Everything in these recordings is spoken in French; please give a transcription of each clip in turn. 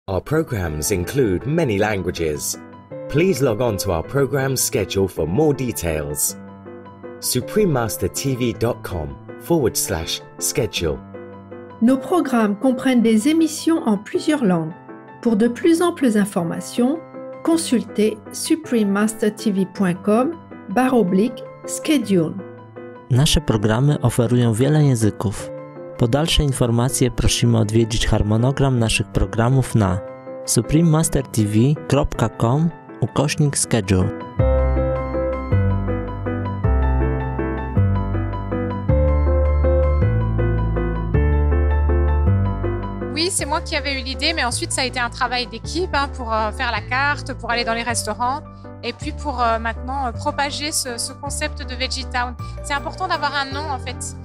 Our programs include many languages. Please log on to our program schedule for more details. suprememastertv.com/schedule. Nos programmes comprennent des émissions en plusieurs langues. Pour de plus amples informations, consultez suprememastertv.com/schedule. Nasze programy oferują wiele języków. Po dalsze informacje prosimy odwiedzić harmonogram naszych programów na suprememastertv.com/schedule. Oui, c'est moi qui avais eu l'idée, mais ensuite ça a été un travail d'équipe pour faire la carte, pour aller dans les restaurants et puis pour maintenant propager ce concept de Veggie Town. C'est important d'avoir un nom en fait.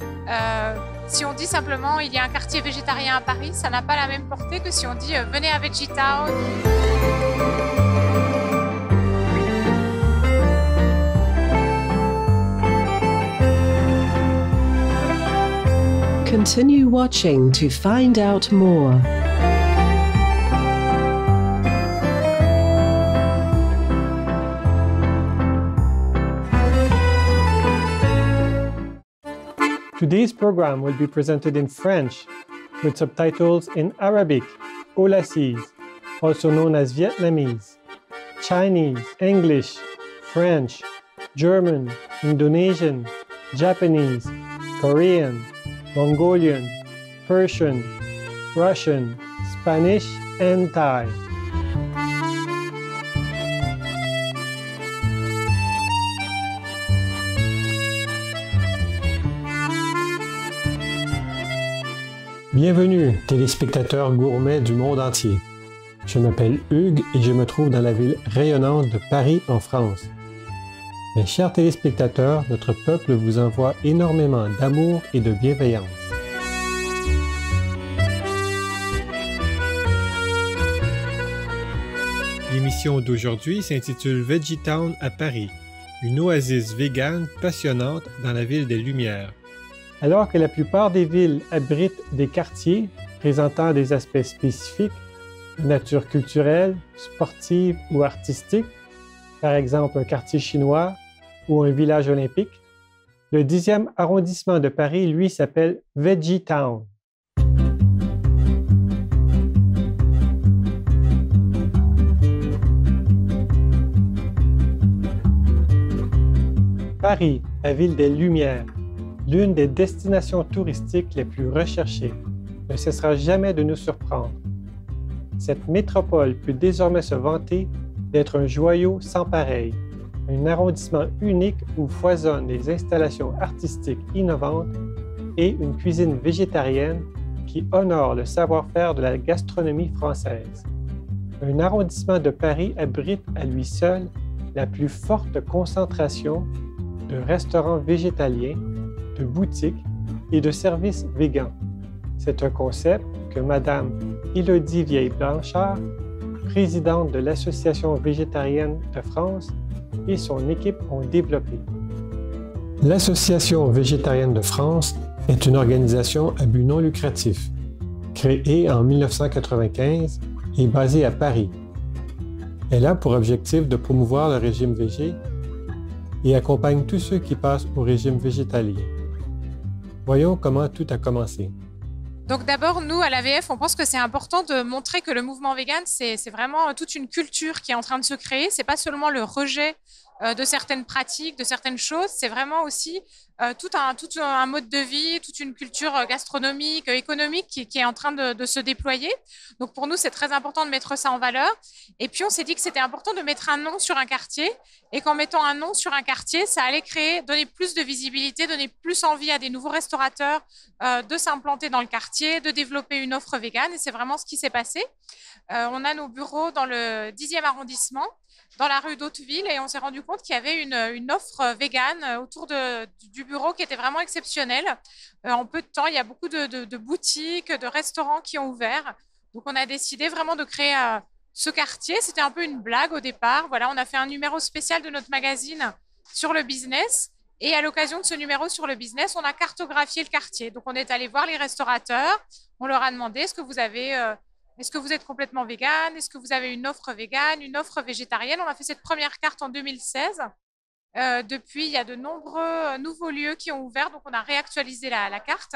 Si on dit simplement il y a un quartier végétarien à Paris, ça n'a pas la même portée que si on dit venez à Veggie Town. Continue watching to find out more. Today's program will be presented in French with subtitles in Arabic, Aulacese, also known as Vietnamese, Chinese, English, French, German, Indonesian, Japanese, Korean, Mongolian, Persian, Russian, Spanish, and Thai. Bienvenue, téléspectateurs gourmets du monde entier. Je m'appelle Hugues et je me trouve dans la ville rayonnante de Paris, en France. Mes chers téléspectateurs, notre peuple vous envoie énormément d'amour et de bienveillance. L'émission d'aujourd'hui s'intitule Veggie Town à Paris, une oasis végane passionnante dans la ville des Lumières. Alors que la plupart des villes abritent des quartiers présentant des aspects spécifiques, de nature culturelle, sportive ou artistique, par exemple un quartier chinois ou un village olympique, le 10e arrondissement de Paris, lui, s'appelle Veggie Town. Paris, la ville des Lumières, l'une des destinations touristiques les plus recherchées, ne cessera jamais de nous surprendre. Cette métropole peut désormais se vanter d'être un joyau sans pareil, un arrondissement unique où foisonnent des installations artistiques innovantes et une cuisine végétarienne qui honore le savoir-faire de la gastronomie française. Un arrondissement de Paris abrite à lui seul la plus forte concentration de restaurants végétaliens, de boutiques et de services végans. C'est un concept que Mme Élodie Vieille-Blanchard, présidente de l'Association végétarienne de France, et son équipe ont développé. L'Association végétarienne de France est une organisation à but non lucratif, créée en 1995 et basée à Paris. Elle a pour objectif de promouvoir le régime végé et accompagne tous ceux qui passent au régime végétalien. Voyons comment tout a commencé. Donc d'abord, nous, à l'AVF, on pense que c'est important de montrer que le mouvement vegan, c'est vraiment toute une culture qui est en train de se créer. C'est pas seulement le rejet de certaines pratiques, de certaines choses, c'est vraiment aussi tout un mode de vie, toute une culture gastronomique, économique qui est en train de se déployer. Donc pour nous, c'est très important de mettre ça en valeur. Et puis on s'est dit que c'était important de mettre un nom sur un quartier et qu'en mettant un nom sur un quartier, ça allait donner plus de visibilité, donner plus envie à des nouveaux restaurateurs de s'implanter dans le quartier, de développer une offre végane. Et c'est vraiment ce qui s'est passé. On a nos bureaux dans le 10e arrondissement, dans la rue d'Hauteville, et on s'est rendu compte qu'il y avait une offre végane autour du bureau qui était vraiment exceptionnelle. En peu de temps, il y a beaucoup de boutiques, de restaurants qui ont ouvert. Donc, on a décidé vraiment de créer ce quartier. C'était un peu une blague au départ. Voilà, on a fait un numéro spécial de notre magazine sur le business. Et à l'occasion de ce numéro sur le business, on a cartographié le quartier. Donc, on est allé voir les restaurateurs. On leur a demandé, est-ce que vous avez Est-ce que vous êtes complètement vegan? Est-ce que vous avez une offre végane, une offre végétarienne? On a fait cette première carte en 2016. Depuis, il y a de nombreux nouveaux lieux qui ont ouvert, donc on a réactualisé la carte.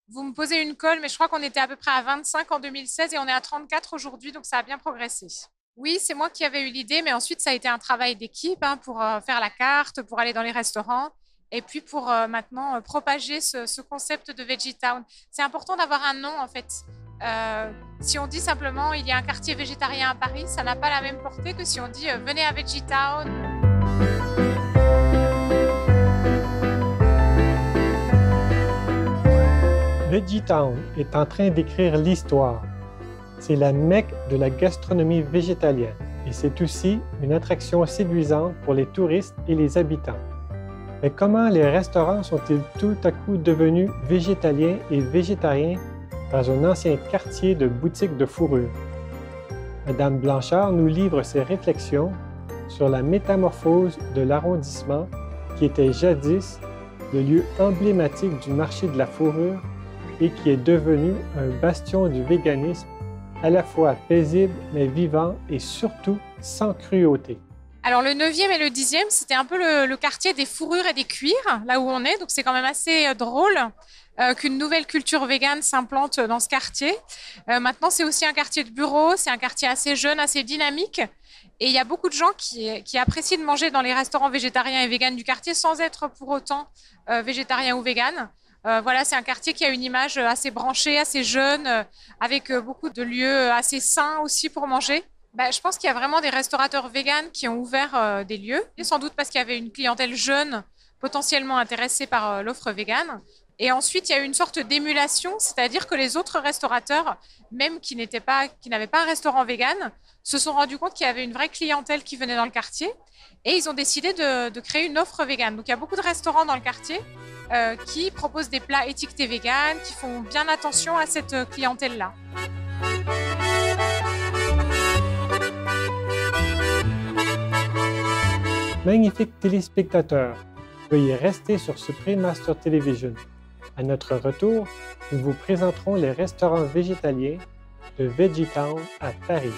Vous me posez une colle, mais je crois qu'on était à peu près à 25 en 2016 et on est à 34 aujourd'hui, donc ça a bien progressé. Oui, c'est moi qui avais eu l'idée, mais ensuite ça a été un travail d'équipe pour faire la carte, pour aller dans les restaurants et puis pour maintenant propager ce concept de Veggie Town. C'est important d'avoir un nom en fait. Si on dit simplement il y a un quartier végétarien à Paris, ça n'a pas la même portée que si on dit venez à Veggie Town. Veggie Town est en train d'écrire l'histoire. C'est la Mecque de la gastronomie végétalienne et c'est aussi une attraction séduisante pour les touristes et les habitants. Mais comment les restaurants sont-ils tout à coup devenus végétaliens et végétariens dans un ancien quartier de boutiques de fourrure? Madame Blanchard nous livre ses réflexions sur la métamorphose de l'arrondissement qui était jadis le lieu emblématique du marché de la fourrure et qui est devenu un bastion du véganisme à la fois paisible mais vivant et surtout sans cruauté. Alors le 9e et le 10e, c'était un peu le quartier des fourrures et des cuirs, là où on est, donc c'est quand même assez drôle qu'une nouvelle culture végane s'implante dans ce quartier. Maintenant, c'est aussi un quartier de bureaux, c'est un quartier assez jeune, assez dynamique, et il y a beaucoup de gens qui apprécient de manger dans les restaurants végétariens et véganes du quartier sans être pour autant végétariens ou véganes. Voilà, c'est un quartier qui a une image assez branchée, assez jeune, avec beaucoup de lieux assez sains aussi pour manger. Je pense qu'il y a vraiment des restaurateurs véganes qui ont ouvert des lieux, et sans doute parce qu'il y avait une clientèle jeune potentiellement intéressée par l'offre végane. Et ensuite, il y a eu une sorte d'émulation, c'est-à-dire que les autres restaurateurs, même qui n'avaient pas un restaurant vegan, se sont rendus compte qu'il y avait une vraie clientèle qui venait dans le quartier et ils ont décidé de créer une offre végane. Donc, il y a beaucoup de restaurants dans le quartier qui proposent des plats étiquetés véganes, qui font bien attention à cette clientèle-là. Magnifiques téléspectateurs, veuillez rester sur Supreme Master Television. À notre retour, nous vous présenterons les restaurants végétaliens de Veggie Town à Paris.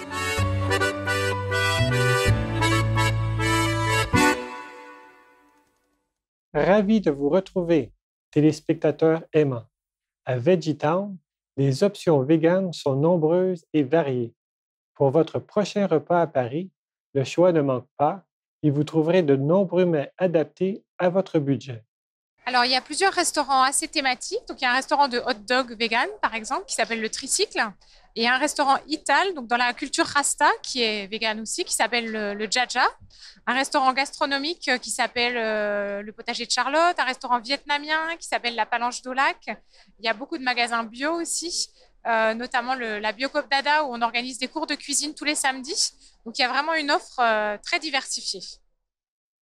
Ravi de vous retrouver, téléspectateurs aimants. À Veggie Town, les options véganes sont nombreuses et variées. Pour votre prochain repas à Paris, le choix ne manque pas et vous trouverez de nombreux mets adaptés à votre budget. Alors, il y a plusieurs restaurants assez thématiques. Donc, il y a un restaurant de hot dog vegan, par exemple, qui s'appelle le Tricycle. Et un restaurant Ital, donc dans la culture Rasta, qui est vegan aussi, qui s'appelle le Jaja. Un restaurant gastronomique qui s'appelle le Potager de Charlotte. Un restaurant vietnamien qui s'appelle la Palanche d'Aulac. Il y a beaucoup de magasins bio aussi, notamment la Biocop Dada, où on organise des cours de cuisine tous les samedis. Donc, il y a vraiment une offre très diversifiée.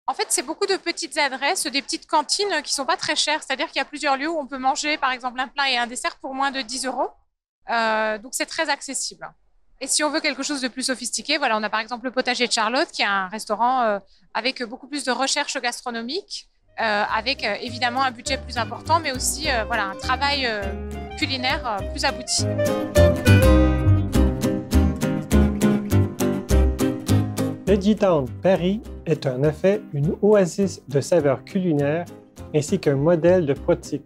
En fait, c'est beaucoup de petites adresses, des petites cantines qui ne sont pas très chères. C'est-à-dire qu'il y a plusieurs lieux où on peut manger, par exemple, un plat et un dessert pour moins de 10 €. Donc, c'est très accessible. Et si on veut quelque chose de plus sophistiqué, voilà, on a par exemple le Potager de Charlotte, qui est un restaurant avec beaucoup plus de recherche gastronomique, avec évidemment un budget plus important, mais aussi voilà, un travail culinaire plus abouti. Veggie Town Paris est en effet une oasis de saveurs culinaires ainsi qu'un modèle de pratique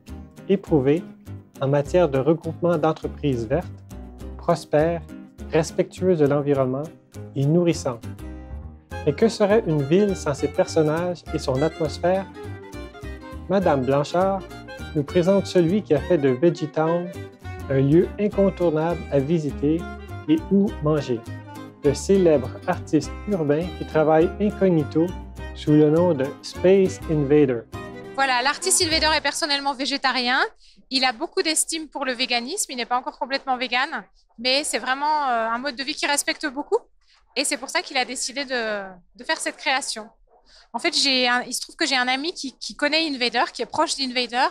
éprouvé en matière de regroupement d'entreprises vertes, prospères, respectueuses de l'environnement et nourrissantes. Mais que serait une ville sans ses personnages et son atmosphère? Madame Blanchard nous présente celui qui a fait de Veggie Town un lieu incontournable à visiter et où manger. Le célèbre artiste urbain qui travaille incognito sous le nom de Space Invader. Voilà, l'artiste Invader est personnellement végétarien. Il a beaucoup d'estime pour le véganisme. Il n'est pas encore complètement vegan, mais c'est vraiment un mode de vie qu'il respecte beaucoup. Et c'est pour ça qu'il a décidé de faire cette création. En fait, il se trouve que j'ai un ami qui connaît Invader, qui est proche d'Invader.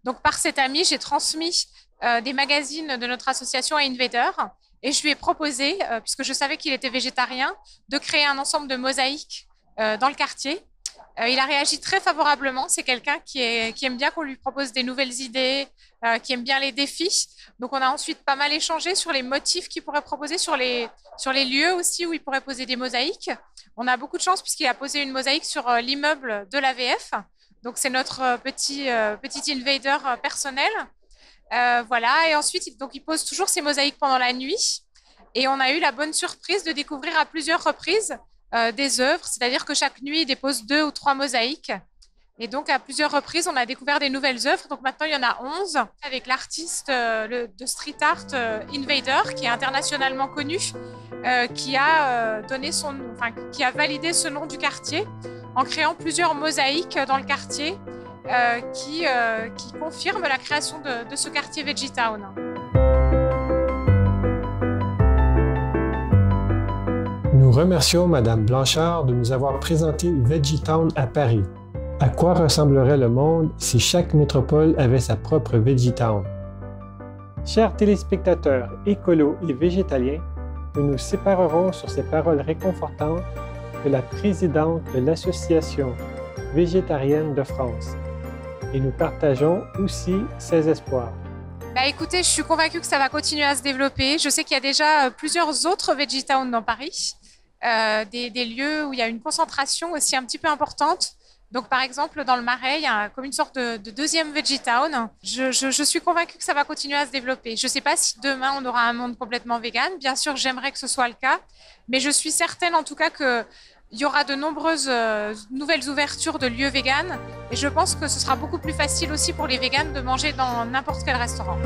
Donc, par cet ami, j'ai transmis des magazines de notre association à Invader. Et je lui ai proposé, puisque je savais qu'il était végétarien, de créer un ensemble de mosaïques dans le quartier Il a réagi très favorablement. C'est quelqu'un qui aime bien qu'on lui propose des nouvelles idées, qui aime bien les défis. Donc, on a ensuite pas mal échangé sur les motifs qu'il pourrait proposer, sur les lieux aussi où il pourrait poser des mosaïques. On a beaucoup de chance puisqu'il a posé une mosaïque sur l'immeuble de l'AVF. Donc, c'est notre petit invader personnel. Voilà. Et ensuite, donc, il pose toujours ses mosaïques pendant la nuit. Et on a eu la bonne surprise de découvrir à plusieurs reprises des œuvres, c'est-à-dire que chaque nuit, il dépose 2 ou 3 mosaïques. Et donc, à plusieurs reprises, on a découvert des nouvelles œuvres. Donc, maintenant, il y en a 11 avec l'artiste de street art Invader, qui est internationalement connu, qui a validé ce nom du quartier en créant plusieurs mosaïques dans le quartier qui confirment la création de ce quartier VeggieTown. Nous remercions Madame Blanchard de nous avoir présenté VeggieTown à Paris. À quoi ressemblerait le monde si chaque métropole avait sa propre VeggieTown? Chers téléspectateurs écolos et végétaliens, nous nous séparerons sur ces paroles réconfortantes de la présidente de l'Association végétarienne de France. Et nous partageons aussi ses espoirs. Écoutez, je suis convaincue que ça va continuer à se développer. Je sais qu'il y a déjà plusieurs autres VeggieTown dans Paris, des lieux où il y a une concentration aussi un petit peu importante. Donc, par exemple, dans le Marais, il y a comme une sorte de deuxième VeggieTown. Je suis convaincue que ça va continuer à se développer. Je ne sais pas si demain, on aura un monde complètement vegan. Bien sûr, j'aimerais que ce soit le cas. Mais je suis certaine, en tout cas, qu'il y aura de nombreuses nouvelles ouvertures de lieux véganes. Et je pense que ce sera beaucoup plus facile aussi pour les véganes de manger dans n'importe quel restaurant.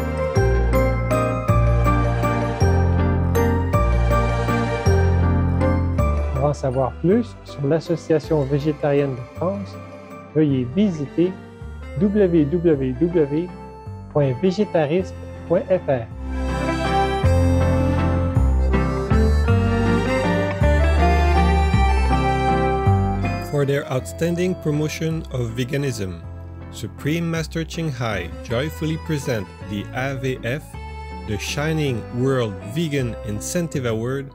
Pour en savoir plus sur l'Association végétarienne de France, veuillez visiter www.végétarisme.fr. For their outstanding promotion of veganism, Supreme Master Ching Hai joyfully present the AVF, the Shining World Vegan Incentive Award,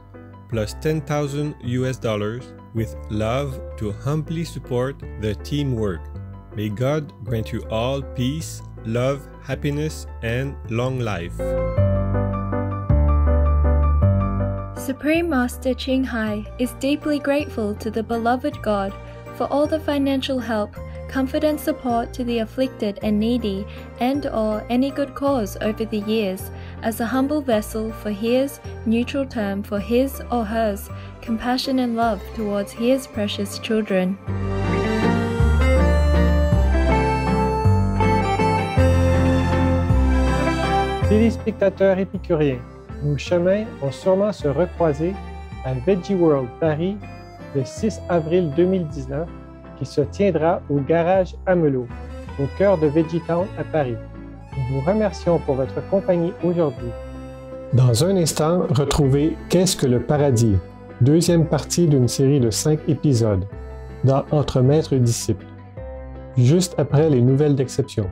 plus $10,000 with love to humbly support the teamwork. May God grant you all peace, love, happiness, and long life. Supreme Master Ching Hai is deeply grateful to the beloved God for all the financial help, comfort and support to the afflicted and needy and/or any good cause over the years, as a humble vessel for his neutral term for his or hers compassion and love towards his precious children. Téléspectateurs épicuriens, nos chemins vont sûrement se recroiser à Veggie World Paris le 6 avril 2019 qui se tiendra au garage Amelot, au cœur de VeggieTown à Paris. Nous vous remercions pour votre compagnie aujourd'hui. Dans un instant, retrouvez Qu'est-ce que le paradis? Deuxième partie d'une série de 5 épisodes dans Entre maîtres et disciples, juste après les nouvelles d'exception.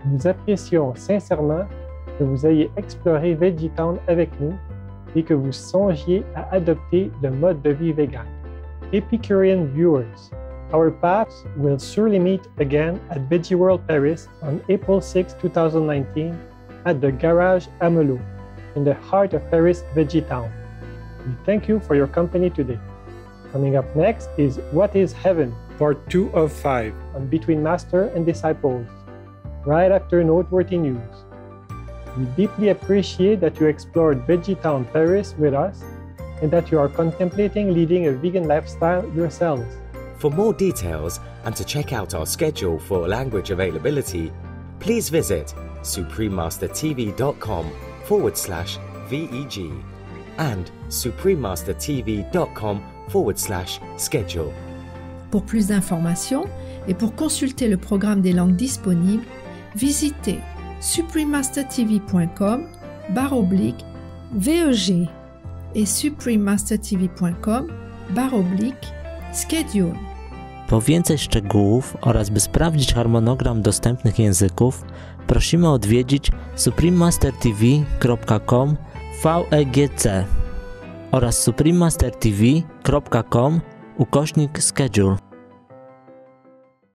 Nous apprécions sincèrement que vous ayez exploré VeggieTown avec nous et que vous songiez à adopter le mode de vie vegan. Epicurean viewers, our paths will surely meet again at Veggie World Paris on April 6, 2019 at the Garage Amelot, in the heart of Paris VeggieTown. We thank you for your company today. Coming up next is What is Heaven? Part 2 of 5 on Between Master and Disciples, right after noteworthy news. We deeply appreciate that you explored VeggieTown Paris with us and that you are contemplating leading a vegan lifestyle yourselves. For more details and to check out our schedule for language availability, please visit suprememastertv.com/VEG and suprememastertv.com/schedule. Pour plus d'informations et pour consulter le programme des langues disponibles, visitez suprememastertv.com/VEG et suprememastertv.com/schedule. Po więcej szczegółów oraz by sprawdzić harmonogram dostępnych języków, prosimy odwiedzić suprememastertv.com/VEGC oraz suprememastertv.com/schedule.